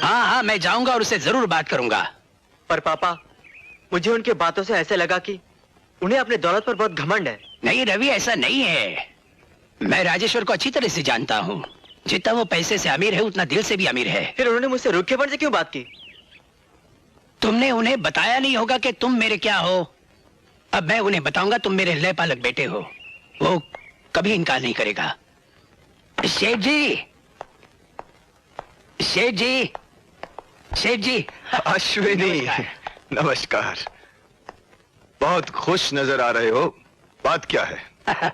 हाँ हाँ, मैं जाऊंगा और उससे जरूर बात करूंगा। पर पापा, मुझे उनकी बातों से ऐसे लगा कि उन्हें अपने दौलत पर बहुत घमंड है। नहीं रवि, ऐसा नहीं है। मैं राजेश्वर को अच्छी तरह से जानता हूँ। जितना वो पैसे से अमीर है उतना दिल से भी अमीर है। फिर उन्होंने मुझसे रूखेपन से क्यों बात की? तुमने उन्हें बताया नहीं होगा कि तुम मेरे क्या हो। अब मैं उन्हें बताऊंगा तुम मेरे लय पालक बेटे हो। वो कभी इनकार नहीं करेगा। शेठ जी, शेठ जी, शेठ जी। अश्विनी, नमस्कार। बहुत खुश नजर आ रहे हो। बात क्या है?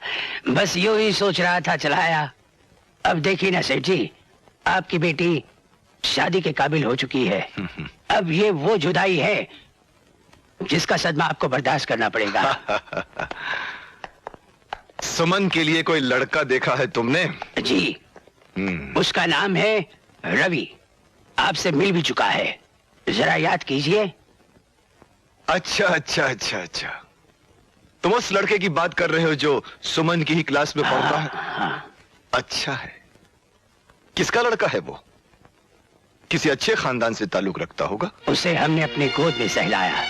बस यूं ही सोच रहा था, चलाया। अब देखिए ना सेठ जी, आपकी बेटी शादी के काबिल हो चुकी है। अब ये वो जुदाई है जिसका सदमा आपको बर्दाश्त करना पड़ेगा। सुमन के लिए कोई लड़का देखा है तुमने? जी, उसका नाम है रवि। आपसे मिल भी चुका है, जरा याद कीजिए। अच्छा अच्छा अच्छा अच्छा, तुम उस लड़के की बात कर रहे हो जो सुमन की ही क्लास में पढ़ता है? हाँ। अच्छा है। किसका लड़का है वो? किसी अच्छे खानदान से ताल्लुक रखता होगा। उसे हमने अपने गोद में सहलाया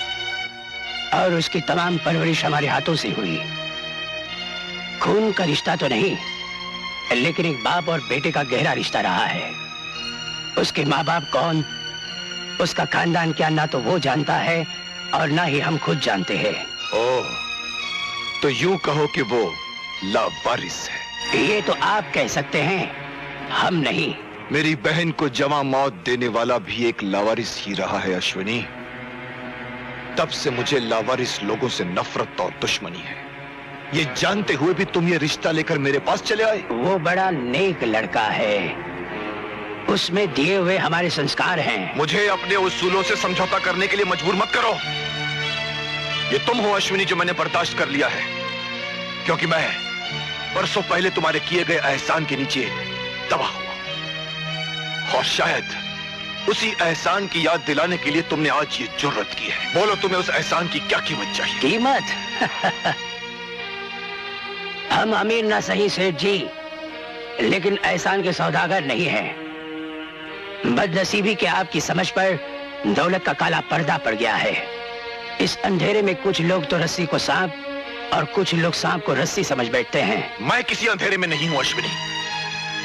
और उसकी तमाम परवरिश हमारे हाथों से हुई। खून का रिश्ता तो नहीं, लेकिन एक बाप और बेटे का गहरा रिश्ता रहा है। उसके माँ बाप कौन, उसका खानदान क्या, ना तो वो जानता है और ना ही हम खुद जानते हैं। ओह, तो यूं कहो कि वो लावारिस है। ये तो आप कह सकते हैं, हम नहीं। मेरी बहन को जवां मौत देने वाला भी एक लावारिस ही रहा है अश्विनी। तब से मुझे लावारिस लोगों से नफरत और दुश्मनी है। ये जानते हुए भी तुम ये रिश्ता लेकर मेरे पास चले आए। वो बड़ा नेक लड़का है, उसमें दिए हुए हमारे संस्कार हैं। मुझे अपने उसूलों से समझौता करने के लिए मजबूर मत करो। ये तुम हो अश्विनी जो मैंने बर्दाश्त कर लिया है, क्योंकि मैं बरसों पहले तुम्हारे किए गए एहसान के नीचे दबा हुआ, और शायद उसी एहसान की याद दिलाने के लिए तुमने आज ये जुर्रत की है। बोलो, तुम्हें उस एहसान की क्या कीमत चाहिए? कीमत? हम अमीर ना सही सेठ जी, लेकिन एहसान के सौदागर नहीं हैं। बदनसीबी के आपकी समझ पर दौलत का काला पर्दा पड़ गया है। इस अंधेरे में कुछ लोग तो रस्सी को सांप और कुछ लोग सांप को रस्सी समझ बैठते हैं। मैं किसी अंधेरे में नहीं हूं अश्विनी,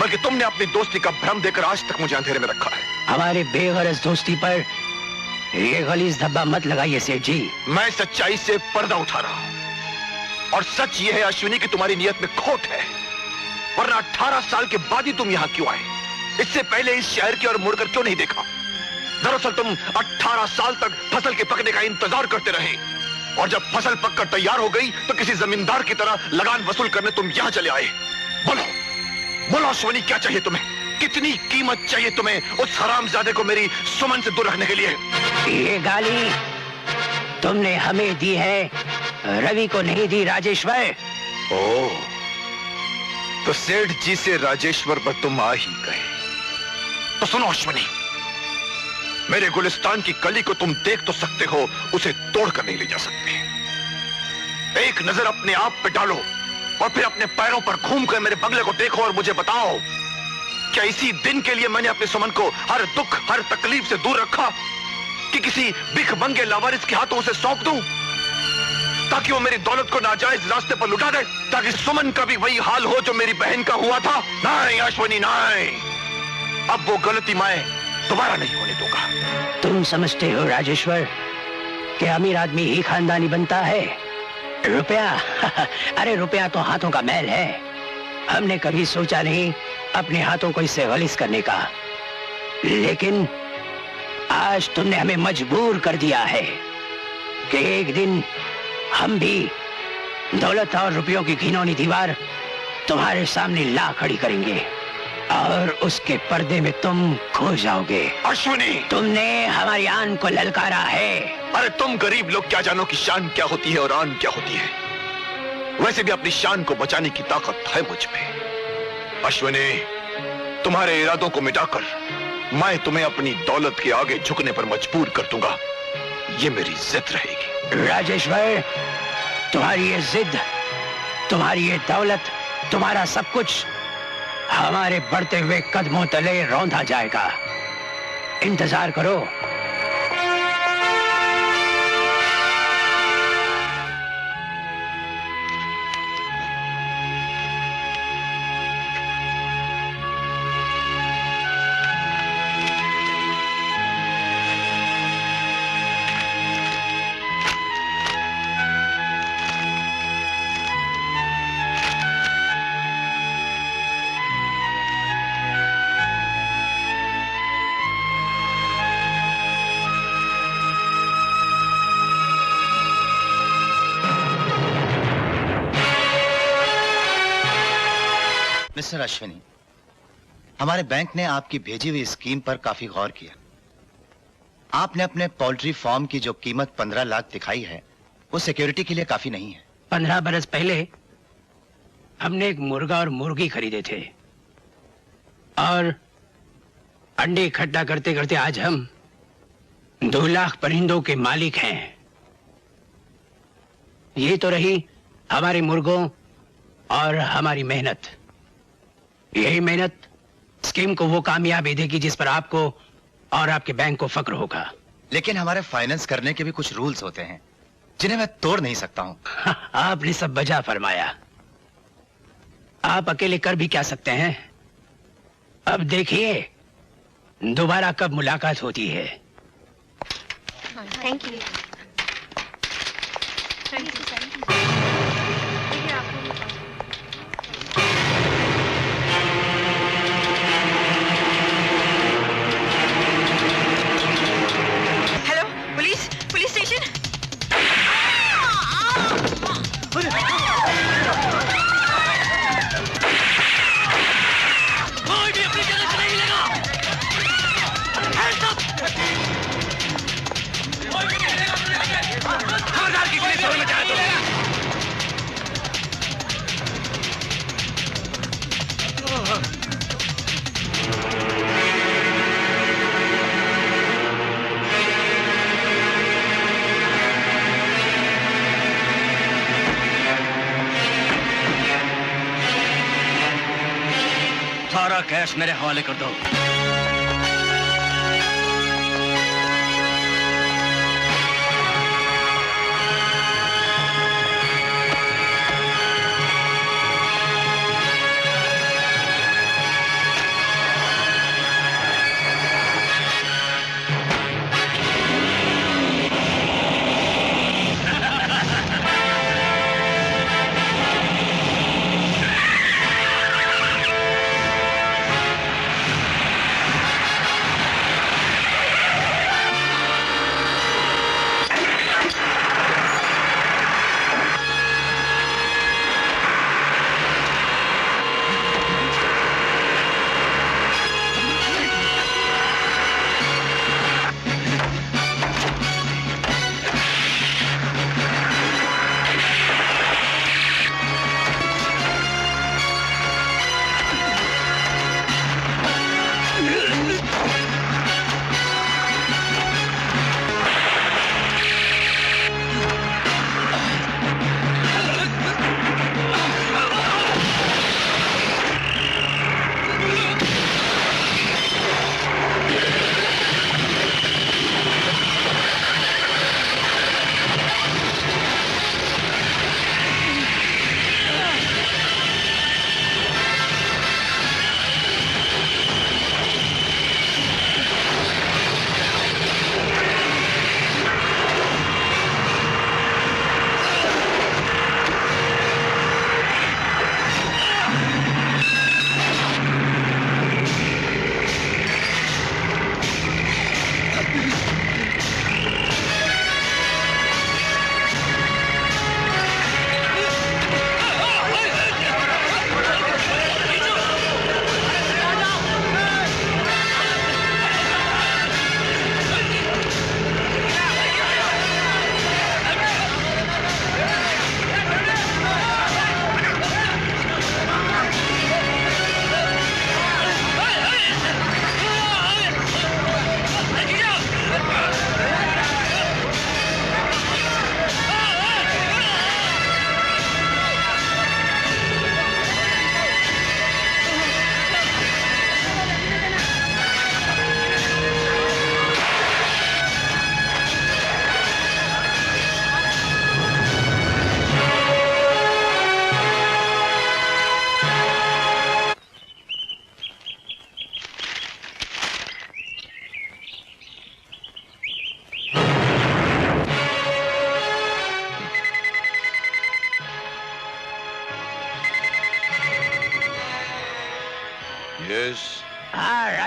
बल्कि तुमने अपनी दोस्ती का भ्रम देकर आज तक मुझे अंधेरे में रखा है। हमारे बेगरज दोस्ती पर ये गलीज धब्बा मत लगाइए सेठ जी। मैं सच्चाई से पर्दा उठा रहा हूं, और सच ये है अश्विनी कि तुम्हारी नियत में खोट है, वरना 18 साल के बाद ही तुम यहां क्यों आए? इससे पहले इस शहर की ओर मुड़कर क्यों नहीं देखा? दरअसल तुम 18 साल तक फसल के पकने का इंतजार करते रहे, और जब फसल पककर तैयार हो गई तो किसी जमींदार की तरह लगान वसूल करने तुम यहां चले आए। बोलो बोलो अश्विनी, क्या चाहिए तुम्हें? कितनी कीमत चाहिए तुम्हें उस हरामजादे को मेरी सुमन से दूर रखने के लिए? ये गाली तुमने हमें दी है, रवि को नहीं दी राजेश्वर। ओह, तो सेठ जी से राजेश्वर पर तुम आ ही गए। तो सुनो अश्विनी, मेरे गुलिस्तान की कली को तुम देख तो सकते हो, उसे तोड़कर नहीं ले जा सकते। एक नजर अपने आप पे डालो और फिर अपने पैरों पर घूमकर मेरे बंगले को देखो और मुझे बताओ, क्या इसी दिन के लिए मैंने अपनी सुमन को हर दुख हर तकलीफ से दूर रखा कि किसी भिखमंगे लावारिस के हाथों उसे सौंप दूं, ताकि वो मेरी दौलत को नाजायज रास्ते पर लुटा दे, ताकि सुमन का भी वही हाल हो जो मेरी बहन का हुआ था? नहीं अश्विनी, नहीं। अब वो गलती मैं दोबारा नहीं होने दूंगा। तुम समझते हो राजेश्वर कि अमीर आदमी ही खानदानी बनता है? रुपया अरे रुपया तो हाथों का मैल है। हमने कभी सोचा नहीं अपने हाथों को इससे गलीज करने का, लेकिन आज तुमने हमें मजबूर कर दिया है कि एक दिन हम भी दौलत और रुपयों की घिनौनी दीवार तुम्हारे सामने ला खड़ी करेंगे और उसके पर्दे में तुम खो जाओगे। अश्विनी, तुमने हमारी आन को ललकारा है। अरे तुम गरीब लोग क्या जानो कि शान क्या होती है और आन क्या होती है। वैसे भी अपनी शान को बचाने की ताकत है मुझ में। अश्विनी, तुम्हारे इरादों को मिटाकर मैं तुम्हें अपनी दौलत के आगे झुकने पर मजबूर कर दूंगा। ये मेरी जिद रहेगी। राजेश्वर, तुम्हारी ये जिद, तुम्हारी ये दौलत, तुम्हारा सब कुछ हमारे बढ़ते हुए कदमों तले रौंदा जाएगा। इंतजार करो। मिस्टर अश्विनी, हमारे बैंक ने आपकी भेजी हुई स्कीम पर काफी गौर किया। आपने अपने पोल्ट्री फार्म की जो कीमत 15 लाख दिखाई है वो सिक्योरिटी के लिए काफी नहीं है। 15 बरस पहले हमने एक मुर्गा और मुर्गी खरीदे थे और अंडे इकट्ठा करते करते आज हम 2 लाख परिंदों के मालिक हैं। ये तो रही हमारे मुर्गों और हमारी मेहनत। यही मेहनत स्कीम को वो कामयाबी देगी जिस पर आपको और आपके बैंक को फक्र होगा। लेकिन हमारे फाइनेंस करने के भी कुछ रूल्स होते हैं जिन्हें मैं तोड़ नहीं सकता हूं। आपने सब बजा फरमाया। आप अकेले कर भी क्या सकते हैं? अब देखिए दोबारा कब मुलाकात होती है। Thank you. Hello, police police station. कोई भी अपनी जगह से नहीं मिलेगा। Hands up! खबरदार किसी ने शोर मचाया तो। सारा कैश मेरे हवाले कर दो।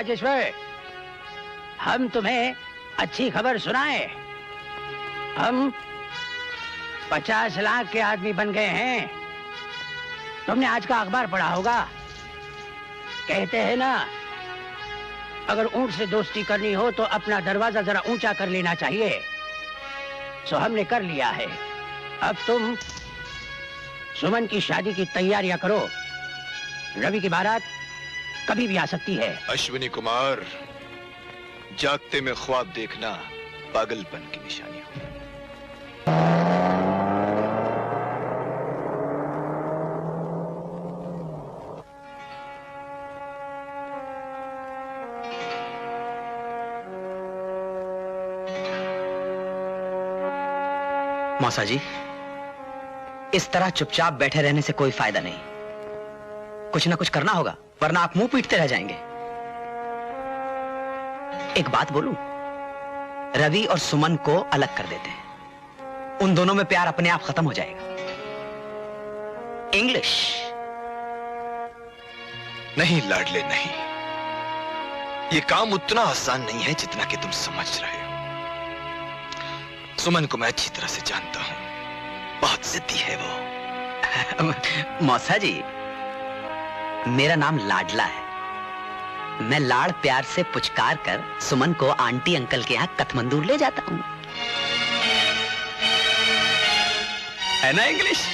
राजेश्वर, हम तुम्हें अच्छी खबर सुनाए। हम 50 लाख के आदमी बन गए हैं। तुमने आज का अखबार पढ़ा होगा। कहते हैं ना, अगर ऊंट से दोस्ती करनी हो तो अपना दरवाजा जरा ऊंचा कर लेना चाहिए। सो हमने कर लिया है। अब तुम सुमन की शादी की तैयारियां करो। रवि की बारात कभी भी आ सकती है। अश्विनी कुमार, जागते में ख्वाब देखना पागलपन की निशानी हो। मौसा जी, इस तरह चुपचाप बैठे रहने से कोई फायदा नहीं। कुछ ना कुछ करना होगा, वरना आप मुंह पीटते रह जाएंगे। एक बात बोलूं, रवि और सुमन को अलग कर देते हैं। उन दोनों में प्यार अपने आप खत्म हो जाएगा। इंग्लिश नहीं लाडले, नहीं। ये काम उतना आसान नहीं है जितना कि तुम समझ रहे हो। सुमन को मैं अच्छी तरह से जानता हूं, बहुत जिद्दी है वो। मौसा जी, मेरा नाम लाडला है। मैं लाड़ प्यार से पुचकार कर सुमन को आंटी अंकल के यहाँ कठमंदूर ले जाता हूँ। है ना इंग्लिश?